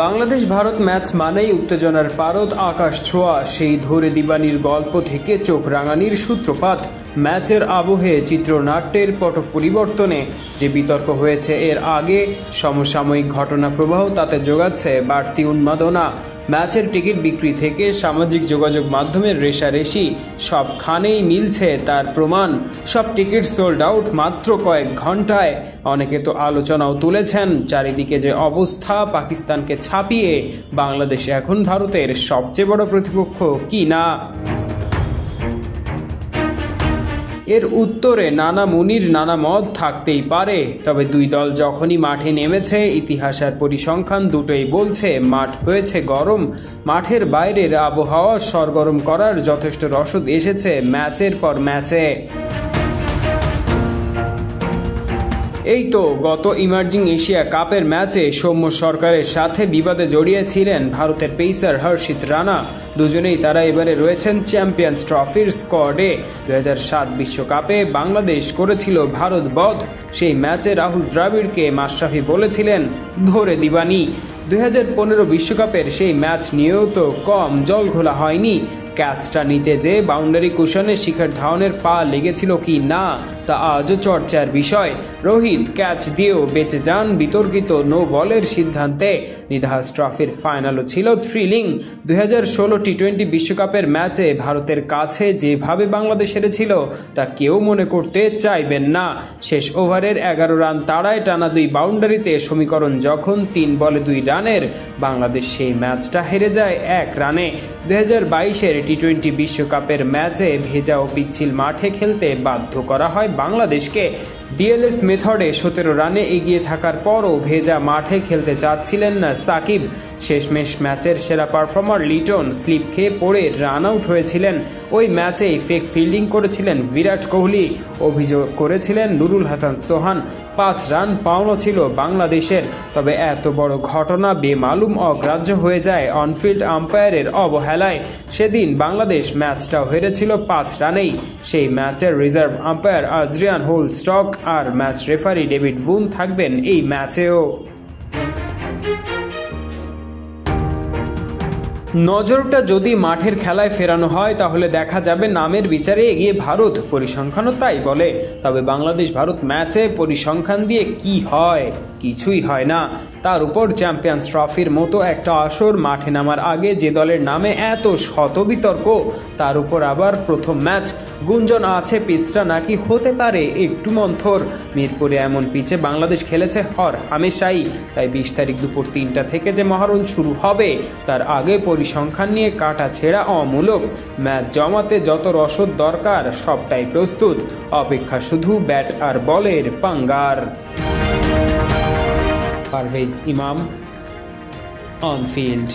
Bangladesh Bharat match মানেই উত্তেজনার পারদ আকাশ ছোঁয়া, সেই ধরে দিবানির গল্প থেকে চোখ রাঙানির সূত্রপাত। ম্যাচের আবহে চিত্রনাট্যের পট পরিবর্তনে যে বিতর্ক হয়েছে এর আগে, সমসাময়িক ঘটনা প্রবাহ তাতে যোগাচ্ছে বাড়তি উন্মাদনা। ম্যাচের টিকিট বিক্রি থেকে সামাজিক যোগাযোগ মাধ্যমের রেষারেষি, সবখানেই মিলছে তার প্রমাণ। সব টিকিট সোল্ড আউট মাত্র কয়েক ঘন্টায়। অনেকে তো আলোচনাও তুলেছেন, চারিদিকে যে অবস্থা, পাকিস্তানকে ছাপিয়ে বাংলাদেশ এখন ভারতের সবচেয়ে বড় প্রতিপক্ষ কি না। এর উত্তরে নানা মুনির নানা মত থাকতেই পারে, তবে দুই দল যখনই মাঠে নেমেছে, ইতিহাস আর পরিসংখ্যান দুটোই বলছে মাঠ হয়েছে গরম। মাঠের বাইরের আবহাওয়া সরগরম করার যথেষ্ট রসদ এসেছে ম্যাচের পর ম্যাচে। এই তো গত ইমার্জিং এশিয়া কাপের ম্যাচে সৌম্য সরকারের সাথে বিবাদে জড়িয়েছিলেন ভারতের পেসার হর্ষিত রানা। দুজনেই তারা এবারে রয়েছেন চ্যাম্পিয়ন্স ট্রফির স্কোয়াডে। 2007 বিশ্বকাপে বাংলাদেশ করেছিল ভারত বধ। সেই ম্যাচে রাহুল দ্রাবিড়কে মাশরাফি বলেছিলেন ধরে দিবানি। 2015 বিশ্বকাপের সেই ম্যাচ নিয়েও তো কম জল ঘোলা হয়নি। ক্যাচটা নিতে যে বাউন্ডারি কুশনে শিখর ধাওয়ানের পা লেগেছিল কি না তা আজও চর্চার বিষয়। রোহিত ক্যাচ দিয়েও বেঁচে যান বিতর্কিত নো বলের সিদ্ধান্তে। নিধাস ট্রফির ফাইনালও ছিল থ্রিলিং। 2016 টি-20 বিশ্বকাপের ম্যাচে ভারতের কাছে যেভাবে বাংলাদেশ হেরেছিল তা কেউ মনে করতে চাইবেন না। শেষ ওভারের 11 রান তাড়ায় টানা 2 বাউন্ডারিতে সমীকরণ যখন 3 বলে 2 রানের, বাংলাদেশ সেই ম্যাচটা হেরে যায় 1 রানে। 2022-এর টি-20 বিশ্বকাপের ম্যাচে ভেজা ও পিচ্ছিল মাঠে খেলতে বাধ্য করা হয় বাংলাদেশকে। ডিএলএস মেথডে 17 রানে এগিয়ে থাকার পরও ভেজা মাঠে খেলতে চাচ্ছিলেন না সাকিব। শেষমেশ ম্যাচের সেরা পারফর্মার লিটন স্লিপ খেয়ে পড়ে রান আউট হয়েছিলেন। ওই ম্যাচেই ফেক ফিল্ডিং করেছিলেন বিরাট কোহলি, অভিযোগ করেছিলেন নুরুল হাসান সোহান। 5 রান পাওনা ছিল বাংলাদেশের। তবে এত বড় ঘটনা বেমালুম অগ্রাহ্য হয়ে যায় অনফিল্ড আম্পায়ারের অবহেলায়। সেদিন বাংলাদেশ ম্যাচটাও হেরেছিল 5 রানেই। সেই ম্যাচের রিজার্ভ আম্পায়ার আদ্রিয়ান হোলস্টক আর ম্যাচ রেফারি ডেভিড বুন থাকবেন এই ম্যাচেও। নজরটা যদি মাঠের খেলায় ফেরানো হয় তাহলে দেখা যাবে নামের বিচারে এগিয়ে ভারত, পরিসংখ্যানও তাই বলে। তবে বাংলাদেশ ভারত ম্যাচে পরিসংখ্যান দিয়ে কি হয়? কিছুই হয় না। তার উপর চ্যাম্পিয়ন্স ট্রফির মতো একটা আসর মাঠে নামার আগে যে দলের নামে এত শত বিতর্ক, তার উপর আবার প্রথম ম্যাচ। গুঞ্জন আছে পিচটা নাকি হতে পারে একটু মন্থর। মিরপুরে এমন পিচে বাংলাদেশ খেলেছে হর হামেশাই। তাই 20 তারিখ দুপুর 3টা থেকে যে মহারণ শুরু হবে তার আগে পরিসংখ্যান নিয়ে কাটা ছেঁড়া অমূলক। ম্যাচ জমাতে যত রসদ দরকার সবটাই প্রস্তুত, অপেক্ষা শুধু ব্যাট আর বলের পাঙ্গার। পারভেজ ইমাম, অন ফিল্ড।